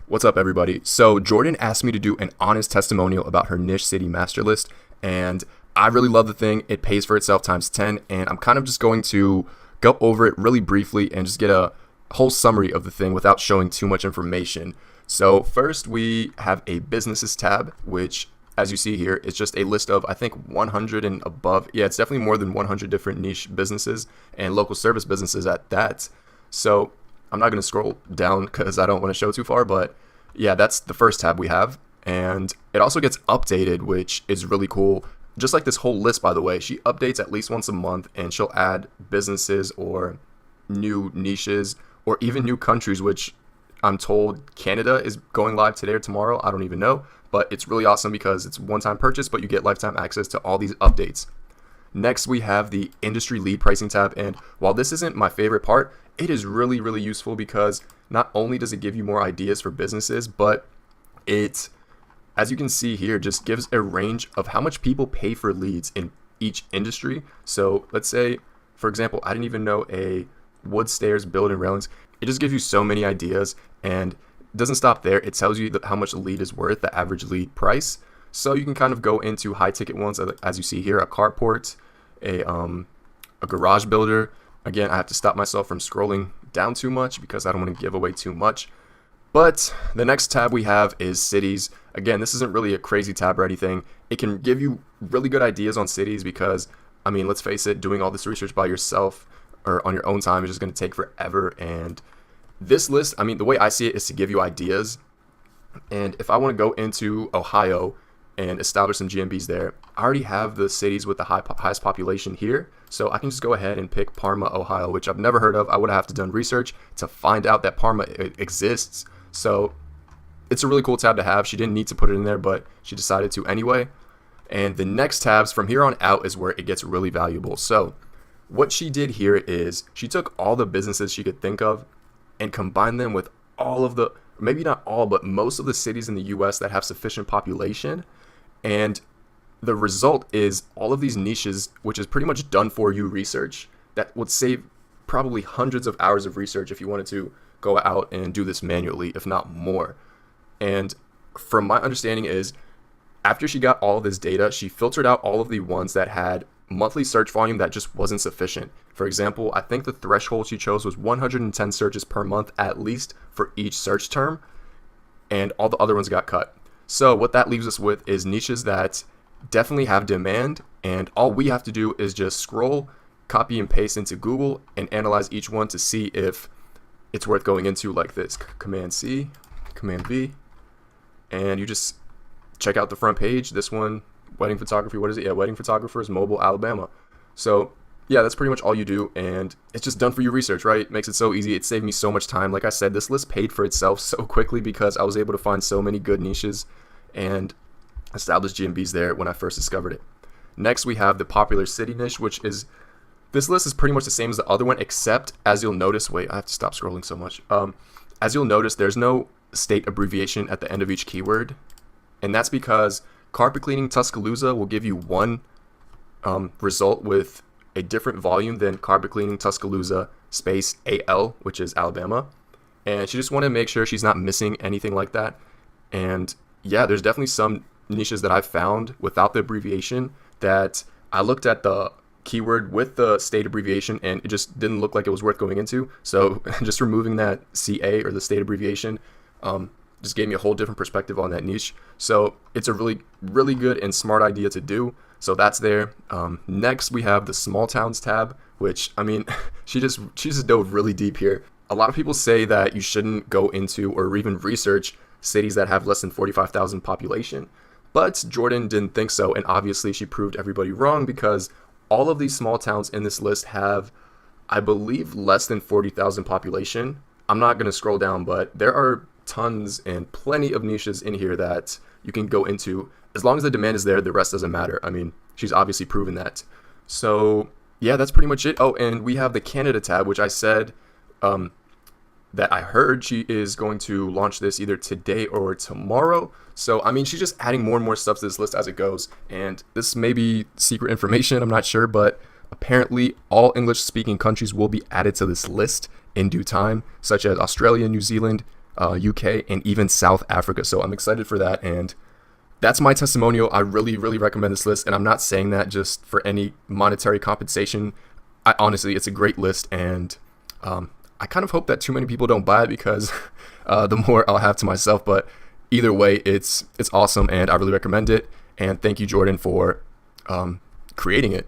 What's up, everybody? So Jordan asked me to do an honest testimonial about her niche city master list, and I really love the thing. It pays for itself times 10, and I'm kind of just going to go over it really briefly and just get a whole summary of the thing without showing too much information. So first, we have a businesses tab, which, as you see here, is just a list of, I think, 100 and above. Yeah, it's definitely more than 100 different niche businesses and local service businesses at that. So I'm not going to scroll down because I don't want to show too far, but yeah, that's the first tab we have. And it also gets updated, which is really cool. Just like this whole list, by the way, she updates at least once a month, and she'll add businesses or new niches or even new countries, which I'm told Canada is going live today or tomorrow. I don't even know, but it's really awesome because it's one-time purchase, but you get lifetime access to all these updates. Next, we have the industry lead pricing tab, and while this isn't my favorite part, it is really, really useful because not only does it give you more ideas for businesses, but it, as you can see here, just gives a range of how much people pay for leads in each industry. So let's say, for example, I didn't even know a wood stairs building railings. It just gives you so many ideas, and it doesn't stop there. It tells you how much a lead is worth, the average lead price. So you can kind of go into high ticket ones, as you see here, a carport, a garage builder. Again, I have to stop myself from scrolling down too much because I don't want to give away too much. But the next tab we have is cities. Again, this isn't really a crazy tab or anything. It can give you really good ideas on cities because, I mean, let's face it, doing all this research by yourself or on your own time is just going to take forever. And this list, I mean, the way I see it is to give you ideas. And if I want to go into Ohio and establish some GMBs there, I already have the cities with the highest population here. So I can just go ahead and pick Parma, Ohio, which I've never heard of. I would have to done research to find out that Parma exists. So it's a really cool tab to have. She didn't need to put it in there, but she decided to anyway. And the next tabs from here on out is where it gets really valuable. So what she did here is she took all the businesses she could think of and combined them with all of the, maybe not all, but most of the cities in the US that have sufficient population. And the result is all of these niches, which is pretty much done for you research that would save probably hundreds of hours of research if you wanted to go out and do this manually, if not more. And from my understanding is after she got all of this data, she filtered out all of the ones that had monthly search volume that just wasn't sufficient. For example, I think the threshold she chose was 110 searches per month at least for each search term, and all the other ones got cut. So what that leaves us with is niches that definitely have demand, and all we have to do is just scroll, copy and paste into Google and analyze each one to see if it's worth going into like this. Command C, Command V, and you just check out the front page. This one, wedding photography, what is it? Yeah, wedding photographers, Mobile, Alabama. So yeah, that's pretty much all you do, and it's just done for you research, right? It makes it so easy. It saved me so much time. Like I said, this list paid for itself so quickly because I was able to find so many good niches and establish GMBs there when I first discovered it. Next, we have the popular city niche, which is, this list is pretty much the same as the other one, except as you'll notice, wait, I have to stop scrolling so much. As you'll notice, there's no state abbreviation at the end of each keyword. And that's because carpet cleaning Tuscaloosa will give you one result with a different volume than carpet cleaning Tuscaloosa space AL, which is Alabama. And she just wanted to make sure she's not missing anything like that. And yeah, there's definitely some niches that I've found without the abbreviation that I looked at the keyword with the state abbreviation and it just didn't look like it was worth going into. So just removing that CA or the state abbreviation just gave me a whole different perspective on that niche. So it's a really, really good and smart idea to do. So that's there. Next, we have the small towns tab, which, I mean, she just dove really deep here. A lot of people say that you shouldn't go into or even research cities that have less than 45,000 population. But Jordan didn't think so, and obviously she proved everybody wrong because all of these small towns in this list have, I believe, less than 40,000 population. I'm not going to scroll down, but there are tons and plenty of niches in here that you can go into. As long as the demand is there, the rest doesn't matter. I mean, she's obviously proven that. So yeah, that's pretty much it. Oh, and we have the Canada tab, which I said that I heard she is going to launch this either today or tomorrow. So, I mean, she's just adding more and more stuff to this list as it goes. And this may be secret information, I'm not sure, but apparently all English-speaking countries will be added to this list in due time, such as Australia, New Zealand, UK, and even South Africa. So I'm excited for that. And that's my testimonial. I really, really recommend this list. And I'm not saying that just for any monetary compensation. Honestly, it's a great list. And I kind of hope that too many people don't buy it because the more I'll have to myself. But either way, it's awesome. And I really recommend it. And thank you, Jordan, for creating it.